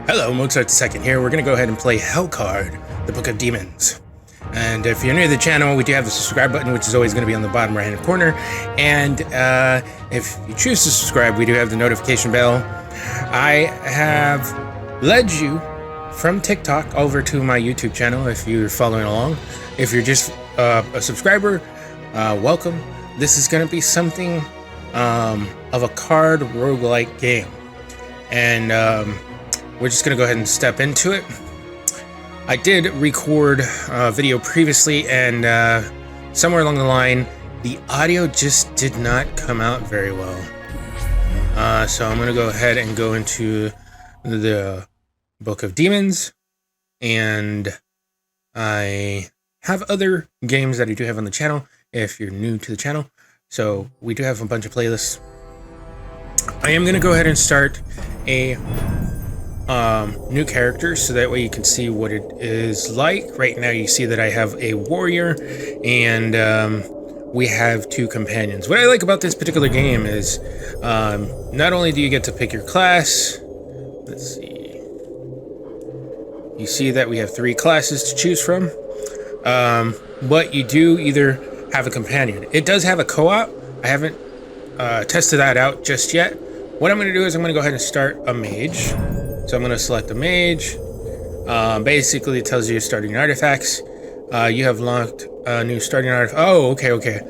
Hello, Mozart II here. We're going to go ahead and play Hellcard, the Book of Demons. And if you're new to the channel, we do have the subscribe button, which is always going to be on the bottom right-hand corner. And if you choose to subscribe, we do have the notification bell. I have led you from TikTok over to my YouTube channel if you're following along. If you're just a subscriber, welcome. This is going to be something of a card roguelike game. And we're just going to go ahead and step into it. I did record a video previously, and somewhere along the line, the audio just did not come out very well. So I'm going to go ahead and go into the Book of Demons, and I have other games that I do have on the channel if you're new to the channel. So we do have a bunch of playlists. I am going to go ahead and start a new character so that way you can see what it is like. Right now you see that I have a warrior and we have two companions. What I like about this particular game is not only do you get to pick your class, let's see, you see that we have 3 classes to choose from, but you do either have a companion. It does have a co-op. I haven't tested that out just yet. What I'm going to do is I'm going to go ahead and start a mage. So I'm going to select a mage. Basically, it tells you starting artifacts. You have locked a new starting artifact. Oh, okay.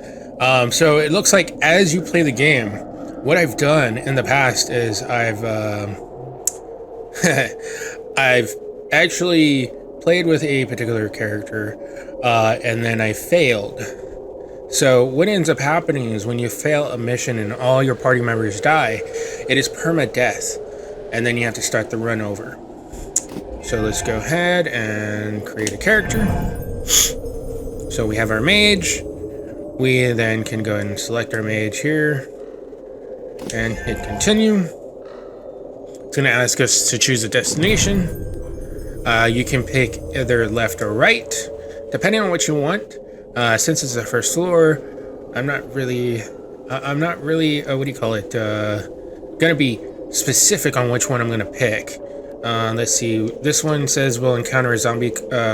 So it looks like as you play the game, what I've done in the past is I've I've actually played with a particular character, and then I failed. So what ends up happening is when you fail a mission and all your party members die, it is permadeath, and then you have to start the run over. So let's go ahead and create a character. So we have our mage. We then can go ahead and select our mage here and hit continue. It's going to ask us to choose a destination. You can pick either left or right, depending on what you want. Since it's the first floor, I'm not really what do you call it, gonna be specific on which one I'm gonna pick. Let's see, this one says we'll encounter a zombie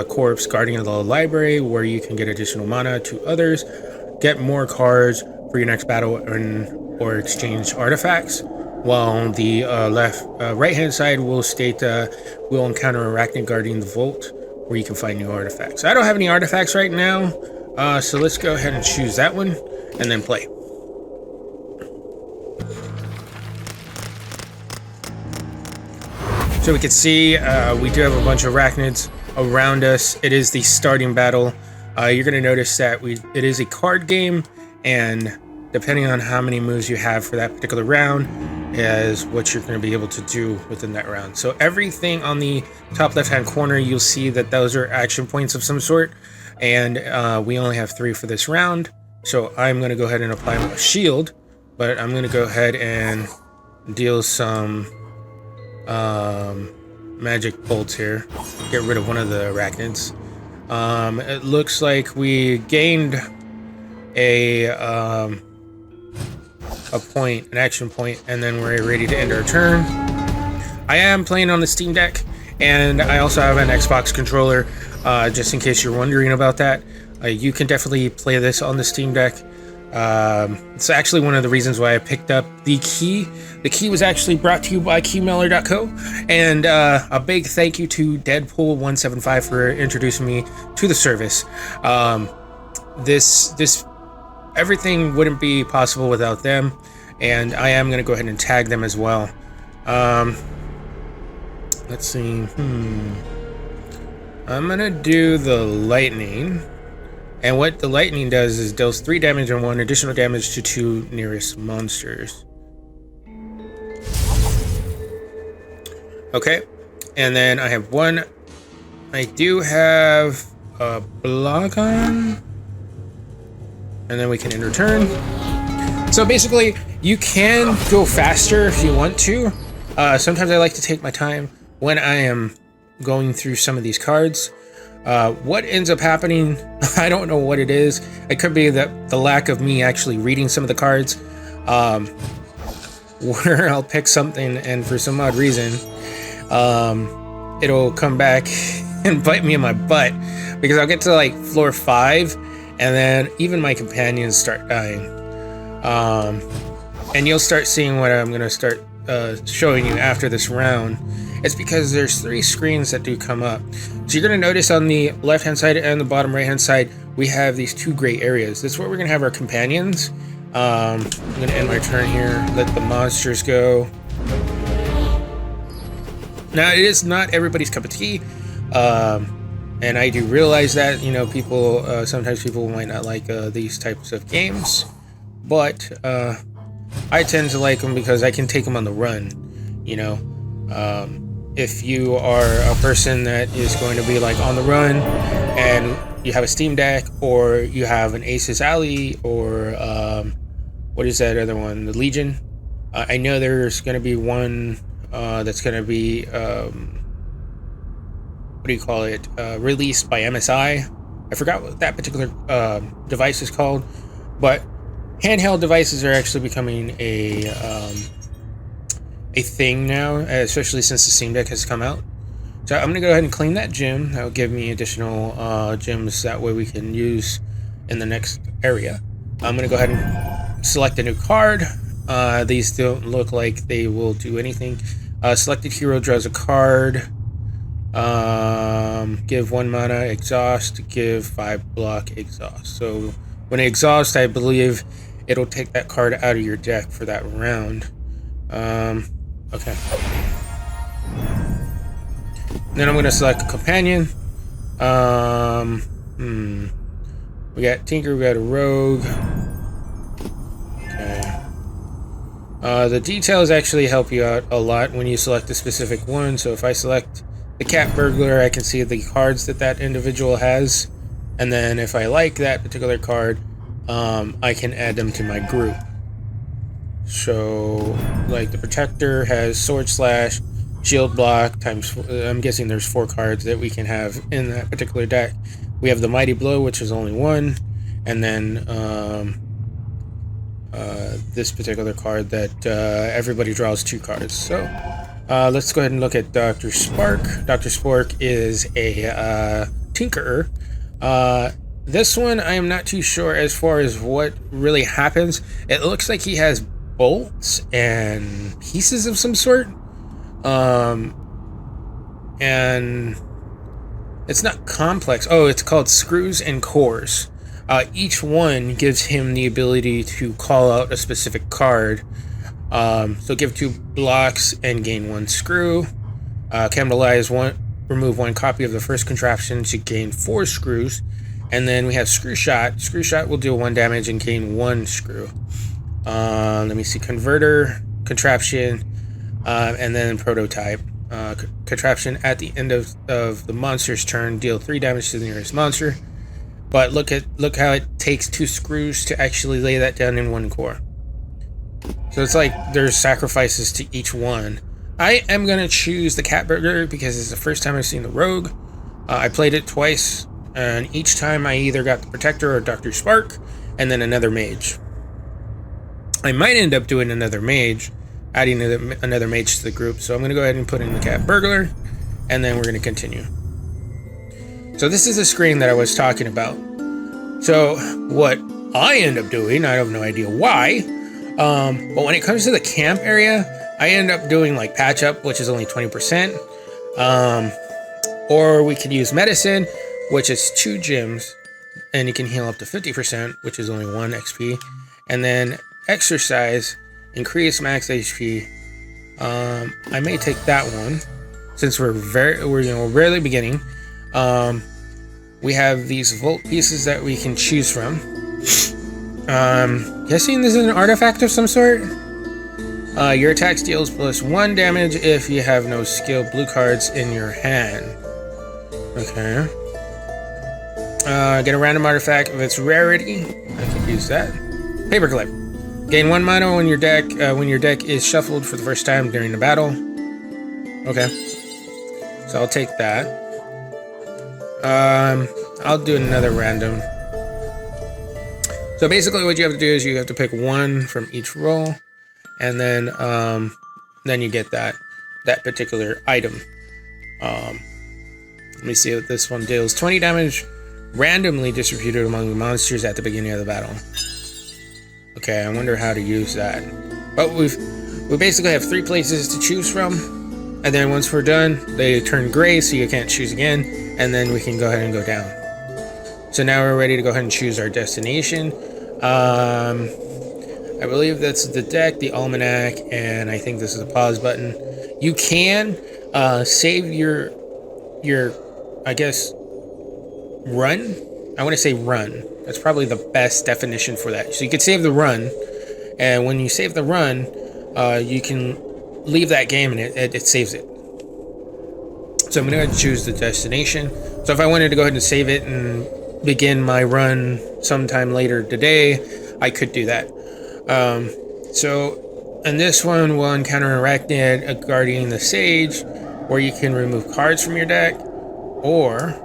corpse guardian of the library where you can get additional mana to others, get more cards for your next battle, or exchange artifacts. While the right hand side will state we'll encounter arachnid guarding the vault where you can find new artifacts. I don't have any artifacts right now. So let's go ahead and choose that one and then play. So we can see we do have a bunch of arachnids around us. It is the starting battle. You're going to notice that it is a card game, and depending on how many moves you have for that particular round is what you're going to be able to do within that round. So everything on the top left hand corner, you'll see that those are action points of some sort. And we only have 3 for this round, so I'm going to go ahead and apply a shield, but I'm going to go ahead and deal some magic bolts here, get rid of one of the arachnids. It looks like we gained an action point, and then we're ready to end our turn. I am playing on the Steam Deck, and I also have an Xbox controller. Just in case you're wondering about that, you can definitely play this on the Steam Deck. It's actually one of the reasons why I picked up the key. The key was actually brought to you by keymailer.co, and a big thank you to Deadpool175 for introducing me to the service. This everything wouldn't be possible without them, and I am going to go ahead and tag them as well. Let's see. I'm gonna do the lightning, and what the lightning does is deals 3 damage and 1 additional damage to 2 nearest monsters. Okay, and then I have one. I do have a block on, and then we can end our turn. So basically, you can go faster if you want to. Sometimes I like to take my time when I am going through some of these cards. What ends up happening, I don't know what it is. It could be that the lack of me actually reading some of the cards, where I'll pick something and for some odd reason it'll come back and bite me in my butt, because I'll get to like floor 5 and then even my companions start dying. And you'll start seeing what I'm gonna start showing you after this round. It's because there's 3 screens that do come up. So you're gonna notice on the left hand side and the bottom right hand side, we have these 2 gray areas. That's where we're gonna have our companions. I'm gonna end my turn here, let the monsters go. Now, it is not everybody's cup of tea, and I do realize that, you know, people, sometimes people might not like these types of games, but I tend to like them because I can take them on the run, you know. If you are a person that is going to be like on the run and you have a Steam Deck, or you have an Aces Alley, or what is that other one, the Legion? I know there's going to be one that's going to be what do you call it, released by MSI. I forgot what that particular device is called, but handheld devices are actually becoming a thing now, especially since the Steam Deck has come out. So I'm gonna go ahead and claim that gem. That'll give me additional gems, that way we can use in the next area. I'm gonna go ahead and select a new card. These don't look like they will do anything. Selected hero draws a card. Give 1 mana, exhaust, give 5 block, exhaust. So when it exhausts, I believe it'll take that card out of your deck for that round. Okay. Then I'm going to select a companion. We got Tinker, we got a Rogue. Okay. The details actually help you out a lot when you select a specific one. So if I select the Cat Burglar, I can see the cards that that individual has. And then if I like that particular card, I can add them to my group. So, like, the Protector has Sword Slash, Shield Block, times, I'm guessing there's 4 cards that we can have in that particular deck. We have the Mighty Blow, which is only 1, and then this particular card that everybody draws 2 cards. So, let's go ahead and look at Dr. Spark. Dr. Spark is a Tinkerer. This one, I am not too sure as far as what really happens. It looks like he has bolts and pieces of some sort. And it's not complex. Oh, it's called screws and cores. Each one gives him the ability to call out a specific card. So give 2 blocks and gain 1 screw. Cannibalize 1, remove 1 copy of the first contraption to gain 4 screws. And then we have Screw Shot. Screw Shot will deal 1 damage and gain 1 screw. Let me see. Converter, Contraption, and then Prototype. Contraption at the end of the monster's turn, deal 3 damage to the nearest monster. But look how it takes 2 screws to actually lay that down in 1 core. So it's like there's sacrifices to each one. I am going to choose the Cat Burglar because it's the first time I've seen the Rogue. I played it twice, and each time I either got the Protector or Dr. Spark, and then another Mage. I might end up doing another Mage, adding another Mage to the group. So I'm going to go ahead and put in the Cat Burglar, and then we're going to continue. So this is the screen that I was talking about. So what I end up doing, I have no idea why, but when it comes to the camp area, I end up doing like Patch Up, which is only 20%. Or we could use Medicine, which is 2 gems, and you can heal up to 50%, which is only 1 XP. And then Exercise, increase max HP. I may take that one since we're barely beginning. We have these Volt pieces that we can choose from. Guessing this is an artifact of some sort. Your attack deals +1 damage if you have no skill blue cards in your hand. Okay. Get a random artifact of its rarity. I could use that. Paperclip. Gain 1 mana when your deck is shuffled for the first time during the battle. Okay. So I'll take that. I'll do another random. So basically what you have to do is you have to pick 1 from each roll, and then you get that. that particular item. Let me see what this one deals. 20 damage randomly distributed among the monsters at the beginning of the battle. Okay, I wonder how to use that. But we basically have 3 places to choose from, and then once we're done, they turn gray, so you can't choose again, and then we can go ahead and go down. So now we're ready to go ahead and choose our destination. I believe that's the deck, the almanac, and I think this is the pause button. You can save your I guess run. I want to say run. That's probably the best definition for that. So you could save the run, and when you save the run, you can leave that game and it saves it. So I'm going to choose the destination. So if I wanted to go ahead and save it and begin my run sometime later today, I could do that. So in this one, we'll encounter an arachnid guarding the sage, where you can remove cards from your deck, or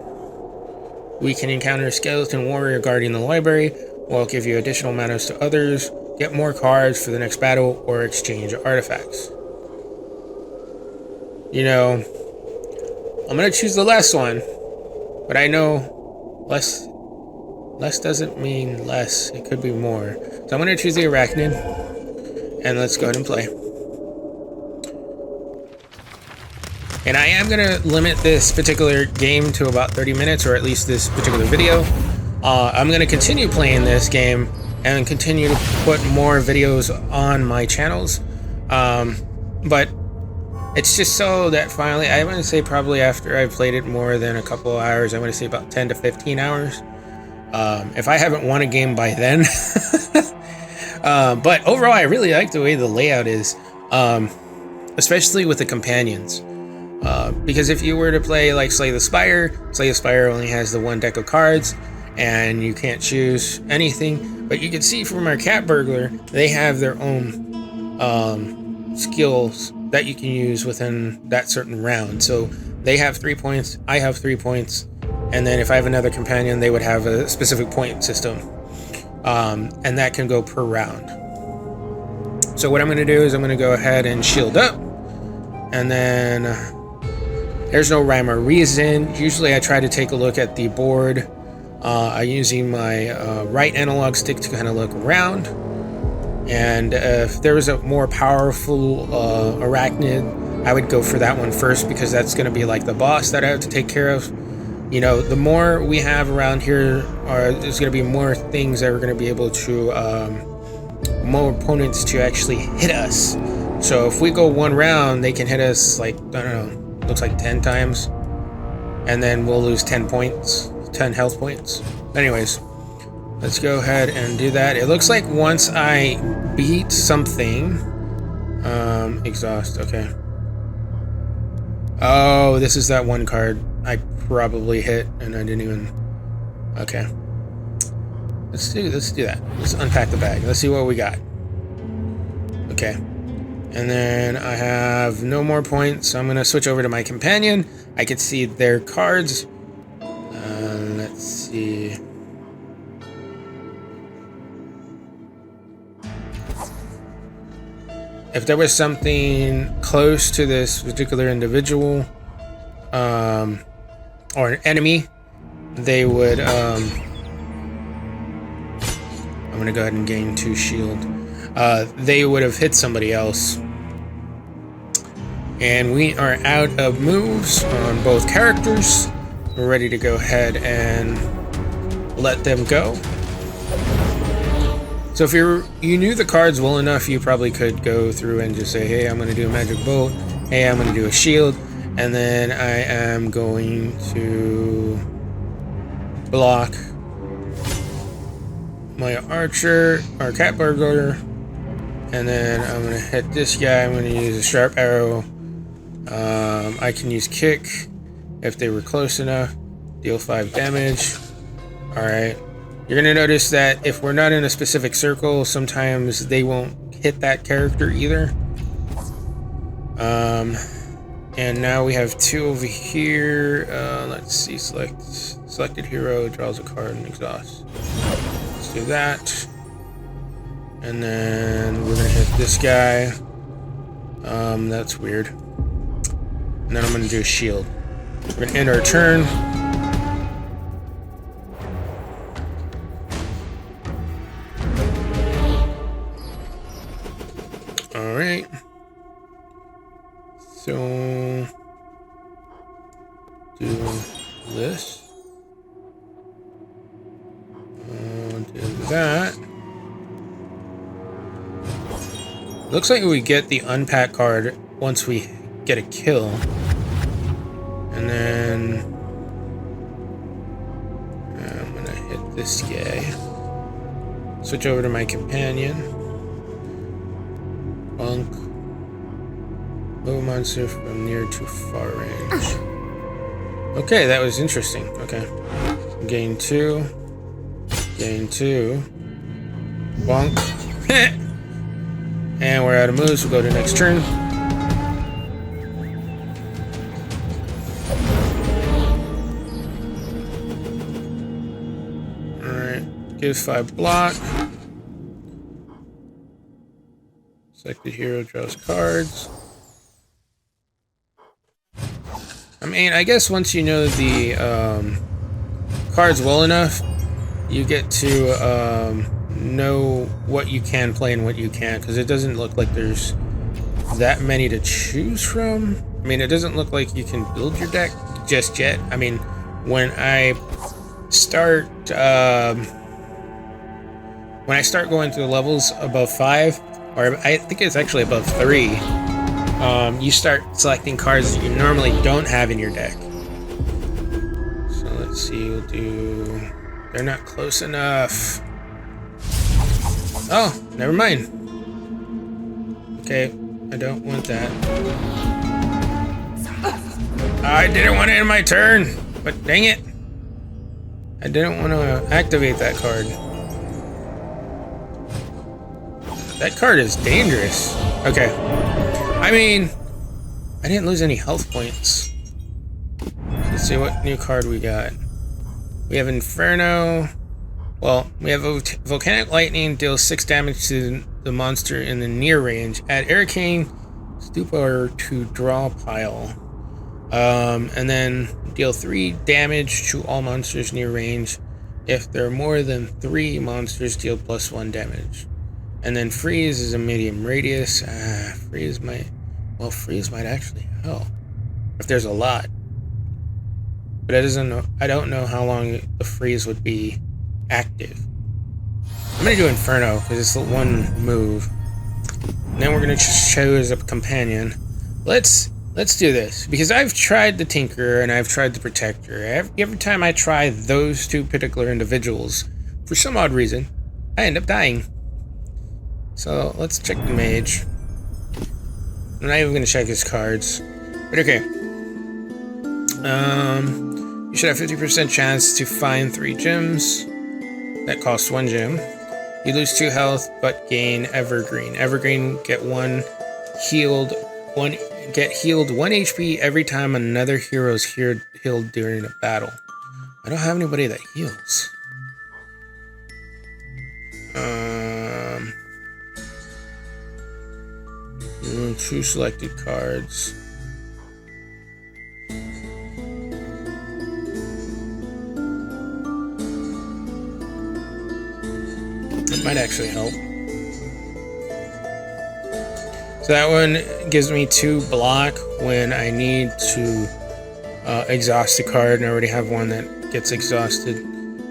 we can encounter a skeleton warrior guarding the library. We'll give you additional manas to others, get more cards for the next battle, or exchange artifacts. You know, I'm gonna choose the last one, but I know less doesn't mean less. It could be more. So I'm gonna choose the arachnid, and let's go ahead and play. And I am gonna limit this particular game to about 30 minutes, or at least this particular video. I'm gonna continue playing this game and continue to put more videos on my channels. But it's just so that finally, I want to say probably after I've played it more than a couple of hours, I want to say about 10 to 15 hours. If I haven't won a game by then. But overall, I really like the way the layout is, especially with the companions. Because if you were to play like Slay the Spire only has the 1 deck of cards, and you can't choose anything. But you can see from our cat burglar, they have their own skills that you can use within that certain round. So they have 3 points, I have 3 points, and then if I have another companion, they would have a specific point system, and that can go per round. So what I'm going to do is I'm going to go ahead and shield up, and then there's no rhyme or reason. Usually I try to take a look at the board. I'm using my right analog stick to kind of look around, and if there was a more powerful arachnid, I would go for that one first, because that's going to be like the boss that I have to take care of. You know, the more we have around here, there's going to be more things that are going to be able to, more opponents to actually hit us. So if we go one round, they can hit us like, I don't know, looks like 10 times, and then we'll lose 10 points, 10 health points. Anyways, let's go ahead and do that. It looks like once I beat something, exhaust, okay. Oh, this is that one card I probably hit and I didn't even, okay. Let's do that. Let's unpack the bag. Let's see what we got. Okay. And then I have no more points, so I'm going to switch over to my companion. I can see their cards. Let's see. If there was something close to this particular individual, or an enemy, they would, I'm going to go ahead and gain 2 shield. They would have hit somebody else. And we are out of moves on both characters. We're ready to go ahead and let them go. So if you knew the cards well enough, you probably could go through and just say, hey, I'm going to do a magic bolt. Hey, I'm going to do a shield. And then I am going to block my archer, or cat burglar. And then I'm going to hit this guy. I'm going to use a sharp arrow. I can use kick if they were close enough. Deal 5 damage. Alright. You're going to notice that if we're not in a specific circle, sometimes they won't hit that character either. And now we have 2 over here. Let's see. Selected hero draws a card and exhausts. Let's do that. And then we're gonna hit this guy. That's weird. And then I'm going to do a shield. We're going to end our turn. Alright. So... do this. Do that. Looks like we get the unpack card once we get a kill. And then I'm gonna hit this guy. Switch over to my companion. Bunk. Move monster from near to far range. Okay, that was interesting. Okay. Gain 2. Gain 2. Bonk. And we're out of moves. We'll go to next turn. Alright. Gives 5 block. Selected hero draws cards. I mean, I guess once you know the cards well enough, you get to know what you can play and what you can't, because it doesn't look like there's that many to choose from. I mean, it doesn't look like you can build your deck just yet. I mean, when I start going through levels above 5, or I think it's actually above 3, you start selecting cards that you normally don't have in your deck. So let's see, we'll do... They're not close enough. Oh, never mind. Okay, I don't want that. I didn't want it in my turn, but dang it. I didn't want to activate that card. That card is dangerous. Okay. I mean, I didn't lose any health points. Let's see what new card we got. We have Inferno. Well, we have Volcanic Lightning, deals 6 damage to the monster in the near range. Add Arcane Stupor to draw pile. And then deal 3 damage to all monsters near range. If there are more than 3 monsters, deal +1 damage. And then Freeze is a medium radius. Freeze might actually help if there's a lot. But I don't know how long the freeze would be active. I'm gonna do Inferno because it's the one move. And then we're gonna choose a companion. Let's do this because I've tried the Tinker and I've tried the Protector. Every time I try those 2 particular individuals, for some odd reason, I end up dying. So let's check the Mage. I'm not even gonna check his cards, but okay. You should have 50% chance to find 3 gems. That costs 1 gem. You lose 2 health, but gain Evergreen. Evergreen get healed 1 HP every time another hero is healed during a battle. I don't have anybody that heals. Two selected cards. It might actually help. So that one gives me 2 block when I need to exhaust a card, and I already have one that gets exhausted.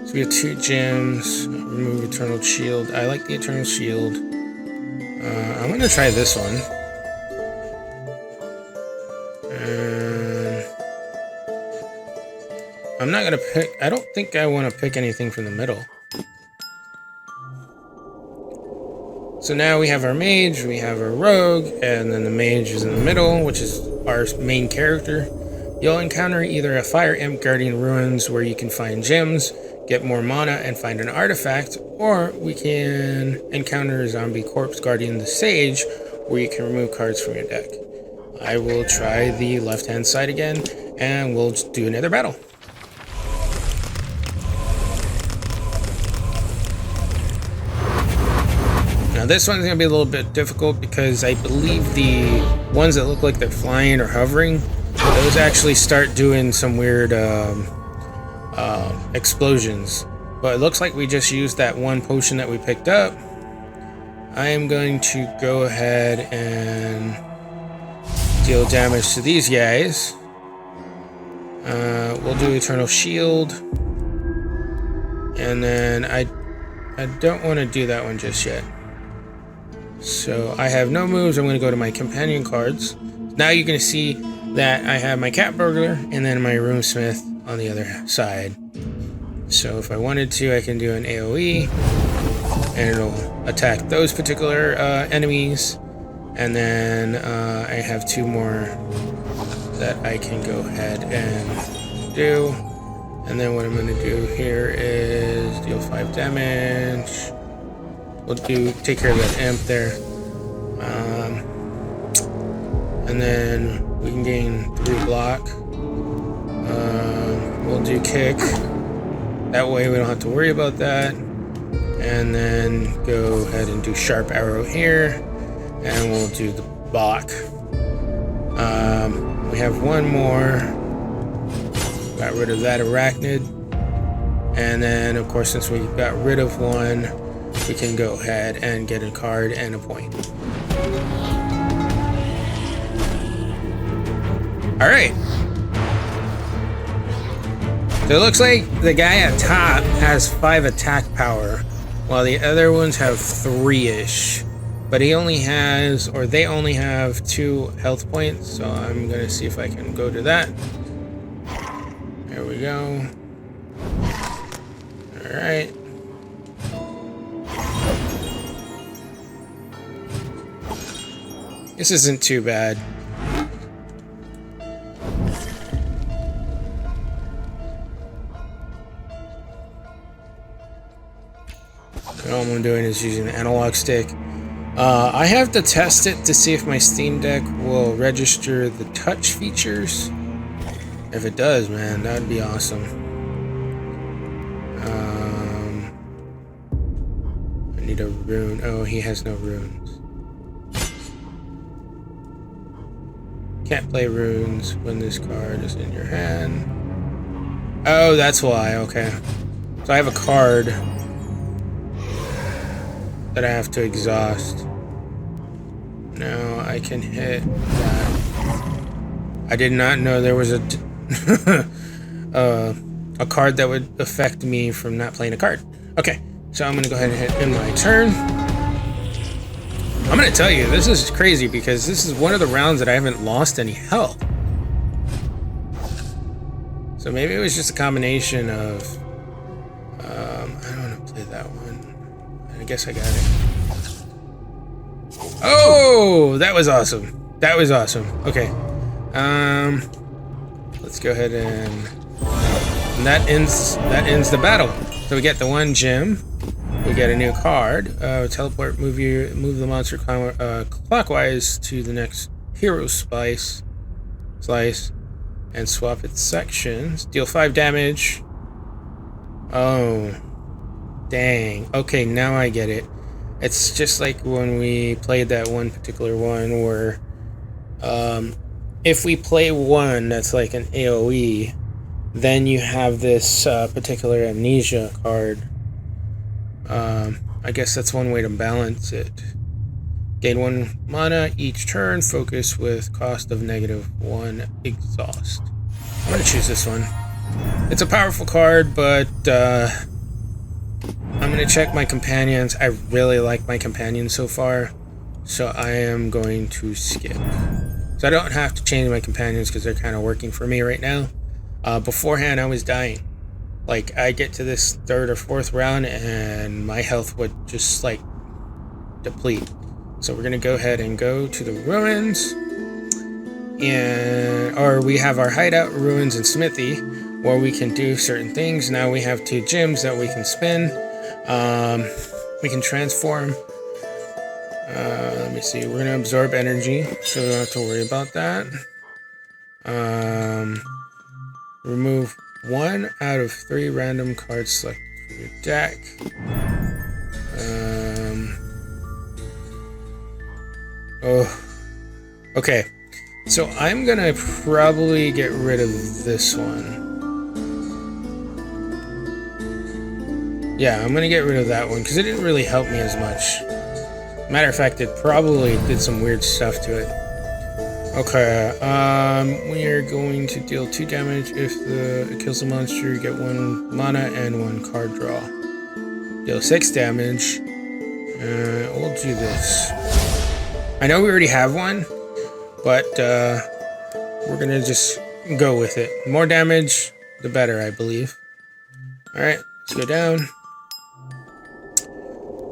So we have 2 gems. Remove Eternal Shield. I like the Eternal Shield. I'm going to try this one. And I'm not going to pick... I don't think I want to pick anything from the middle. So now we have our Mage, we have our Rogue, and then the Mage is in the middle, which is our main character. You'll encounter either a Fire Imp guarding ruins where you can find gems, get more mana, and find an artifact, or we can encounter a zombie corpse guarding the Sage where you can remove cards from your deck. I will try the left-hand side again, and we'll just do another battle. Now this one's going to be a little bit difficult because I believe the ones that look like they're flying or hovering Those actually start doing some weird explosions. But it looks like we just used that one potion that we picked up. I am going to go ahead and deal damage to these guys. We'll do Eternal Shield. And then I don't want to do that one just yet. So I have no moves. I'm going to go to my companion cards. Now you're going to see that I have my cat burglar and then my roomsmith on the other side. So if I wanted to, I can do an AoE and it'll attack those particular enemies. And then I have 2 more that I can go ahead and do. And then what I'm going to do here is deal 5 damage. We'll take care of that imp there. And then we can gain 3 block. We'll do kick. That way we don't have to worry about that. And then go ahead and do sharp arrow here. And we'll do the block. We have 1 more. Got rid of that arachnid. And then, of course, since we got rid of 1, we can go ahead and get a card and a point. Alright. So it looks like the guy at top has 5 attack power, while the other ones have 3-ish. But he only has, or they only have 2 health points, so I'm gonna see if I can go to that. There we go. Alright. This isn't too bad. All I'm doing is using the analog stick. I have to test it to see if my Steam Deck will register the touch features. If it does, man, that would be awesome. I need a rune. Oh, he has no runes. Can't play runes when this card is in your hand. Oh, that's why. Okay. So I have a card that I have to exhaust. Now I can hit that. I did not know there was a card that would affect me from not playing a card. Okay, so I'm gonna go ahead and hit in my turn. I'm gonna tell you, this is crazy because this is one of the rounds that I haven't lost any health. So maybe it was just a combination of I don't want to play that one. I guess I got it. Oh, that was awesome. That was awesome. Okay. Let's go ahead and that ends the battle. So we get the 1 gem. We get a new card. Teleport, move the monster clockwise to the next hero slice, and swap its sections. Deal 5 damage. Oh, dang. Okay, now I get it. It's just like when we played that one particular one where, if we play one that's like an AoE, then you have this particular amnesia card. I guess that's one way to balance it. Gain 1 mana each turn, focus with cost of -1 exhaust. I'm gonna choose this one. It's a powerful card, but I'm gonna check my companions. I really like my companions so far, so I am going to skip. So I don't have to change my companions because they're kind of working for me right now. Beforehand, I was dying. Like, I get to this 3rd or 4th round and my health would just like deplete. So we're gonna go ahead and go to the ruins, or we have our hideout, ruins, and smithy, where we can do certain things. Now we have 2 gems that we can spin. We can transform. Let me see. We're gonna absorb energy, so we don't have to worry about that. Remove 1 out of 3 random cards selected from your deck. Oh, okay. So I'm gonna probably get rid of this one. Yeah, I'm gonna get rid of that one because it didn't really help me as much. Matter of fact, it probably did some weird stuff to it. Okay, we are going to deal 2 damage if it kills the monster. You get 1 mana and 1 card draw. Deal 6 damage. We'll do this. I know we already have one, but we're gonna just go with it. The more damage, the better, I believe. Alright, let's go down.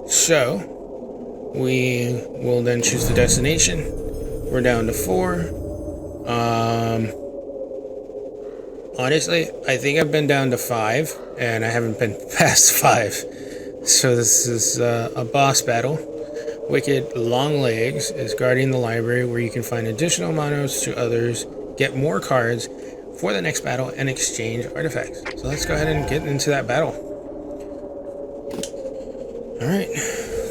So, we will then choose the destination. We're down to 4. Honestly, I think I've been down to 5, and I haven't been past 5. So this is a boss battle. Wicked Long Legs is guarding the library where you can find additional monos to others, get more cards for the next battle, and exchange artifacts. So let's go ahead and get into that battle. Alright,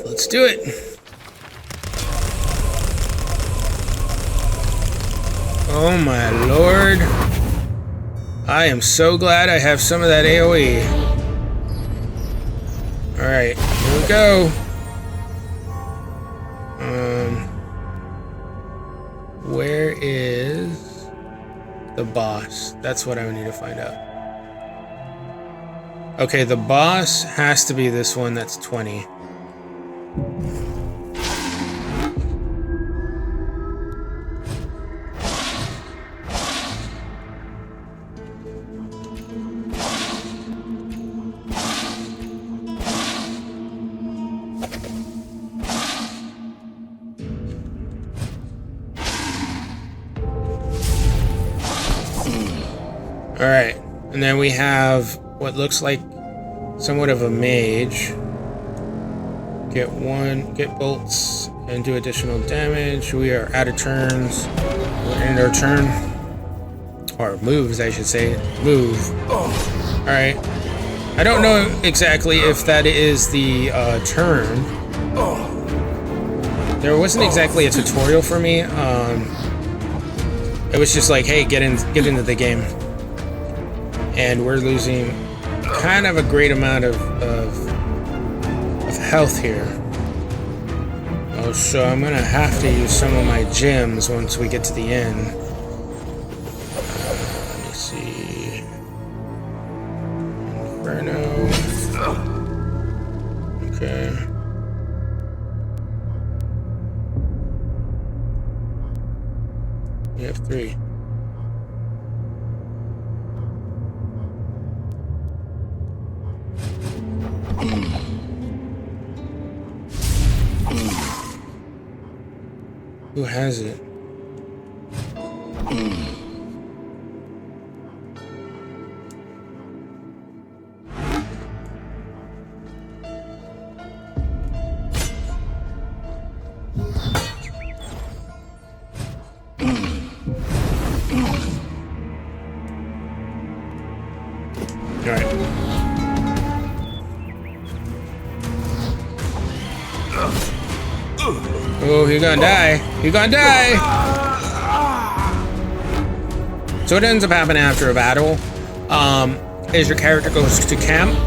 let's do it. Oh my lord. I am so glad I have some of that AoE. Alright, here we go. Where is the boss? That's what I need to find out. Okay, the boss has to be this one that's 20. Alright, and then we have what looks like somewhat of a mage. Get bolts and do additional damage. We are out of turns. We're in our turn. Or moves, I should say. Move. Alright. I don't know exactly if that is the turn. There wasn't exactly a tutorial for me. It was just like, hey, get into the game. And we're losing kind of a great amount of health here. Oh, so I'm gonna have to use some of my gems once we get to the end. Let me see. Inferno. Okay. We have 3. Who has it? Oh, you're gonna die. You're gonna die! So what ends up happening after a battle is your character goes to camp,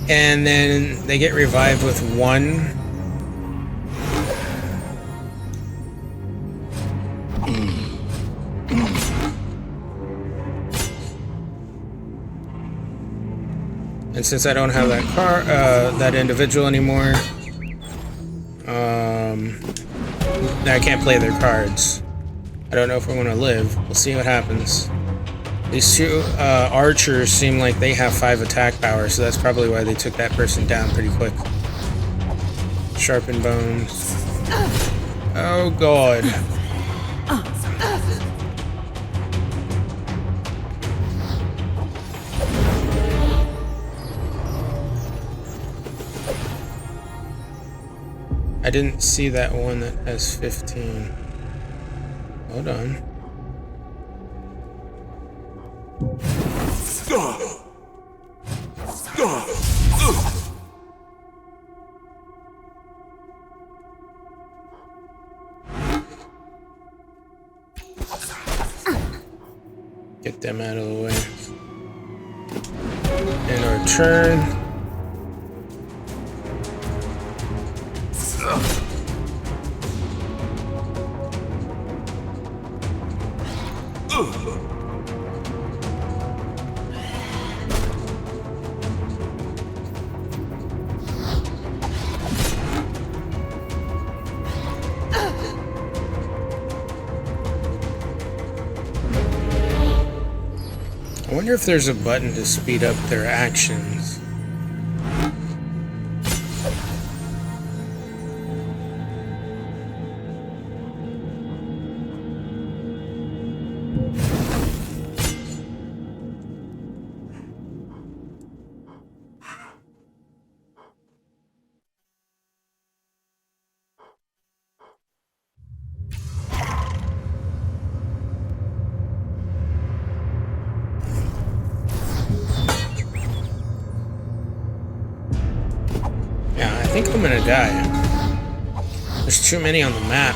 and then they get revived with 1. And since I don't have that that individual anymore, I can't play their cards. I don't know if I want to live. We'll see what happens. These 2 archers seem like they have 5 attack power, so that's probably why they took that person down pretty quick. Sharpened bones. Oh god. I didn't see that one that has 15. Hold on. Get them out of the way. And our turn. I wonder if there's a button to speed up their actions. I think I'm gonna die. There's too many on the map.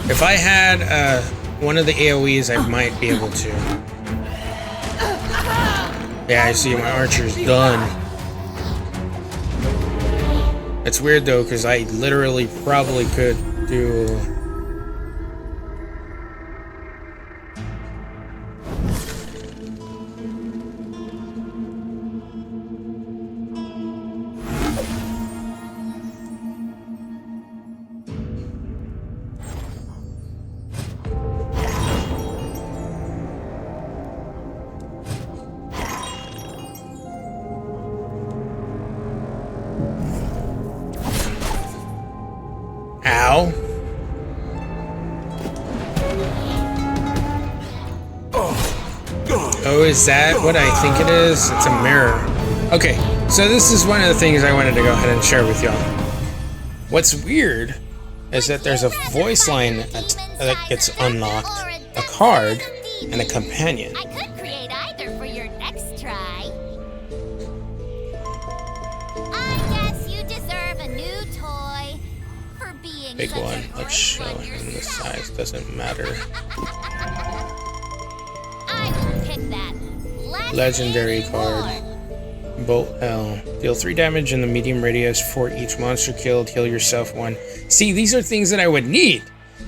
If I had one of the AoEs, I might be able to. Yeah, I see my archer's done. It's weird though, because I literally probably could do... Ow. Oh, is that what I think it is? It's a mirror. Okay, so this is one of the things I wanted to go ahead and share with y'all. What's weird is that there's a voice line that gets unlocked, a card, and a companion. I could create either for your next try. I guess you deserve a new toy for being Big such one. a Let's show great one him the yourself. size. Doesn't matter. I will pick that Legendary card. Bolt Hell. Deal 3 damage in the medium radius for each monster killed. Heal yourself 1. See, these are things that I would need.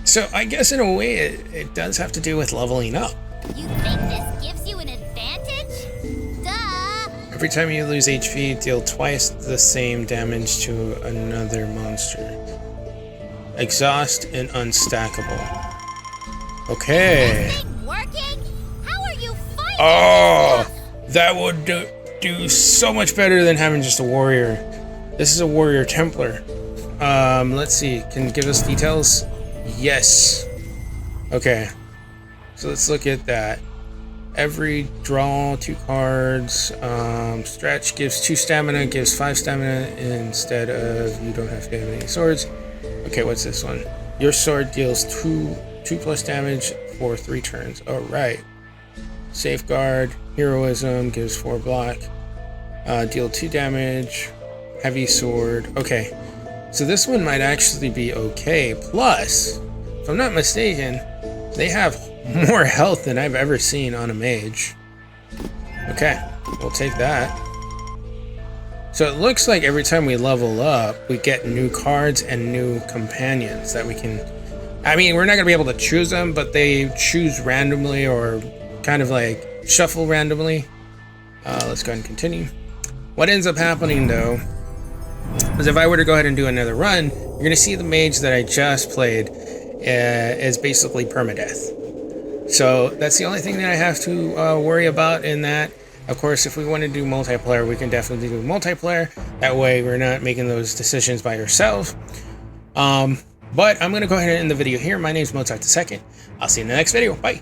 So I guess in a way it does have to do with leveling up. You think this gives you an advantage? Duh! Every time you lose HP, deal twice the same damage to another monster. Exhaust and unstackable. Okay. This thing working? How are you fighting? Oh, that would do so much better than having just a warrior. This is a warrior Templar. Let's see. Can you give us details? Yes. Okay. So let's look at that. Every draw 2 cards. Stretch gives 2 stamina, gives 5 stamina instead of you don't have to have any swords. Okay, what's this one? Your sword deals 2 plus damage for 3 turns. All right. Safeguard, heroism gives 4 block. Deal 2 damage. Heavy sword. Okay. So this one might actually be okay. Plus, if I'm not mistaken, they have more health than I've ever seen on a mage. Okay, we'll take that. So it looks like every time we level up, we get new cards and new companions that we can... I mean, we're not going to be able to choose them, but they choose randomly or kind of like shuffle randomly. Let's go ahead and continue. What ends up happening, though, is if I were to go ahead and do another run, you're going to see the mage that I just played is basically permadeath. So that's the only thing that I have to worry about in that. Of course, if we want to do multiplayer, we can definitely do multiplayer. That way we're not making those decisions by yourself. But I'm going to go ahead and end the video here. My name is Mozart II. I'll see you in the next video. Bye.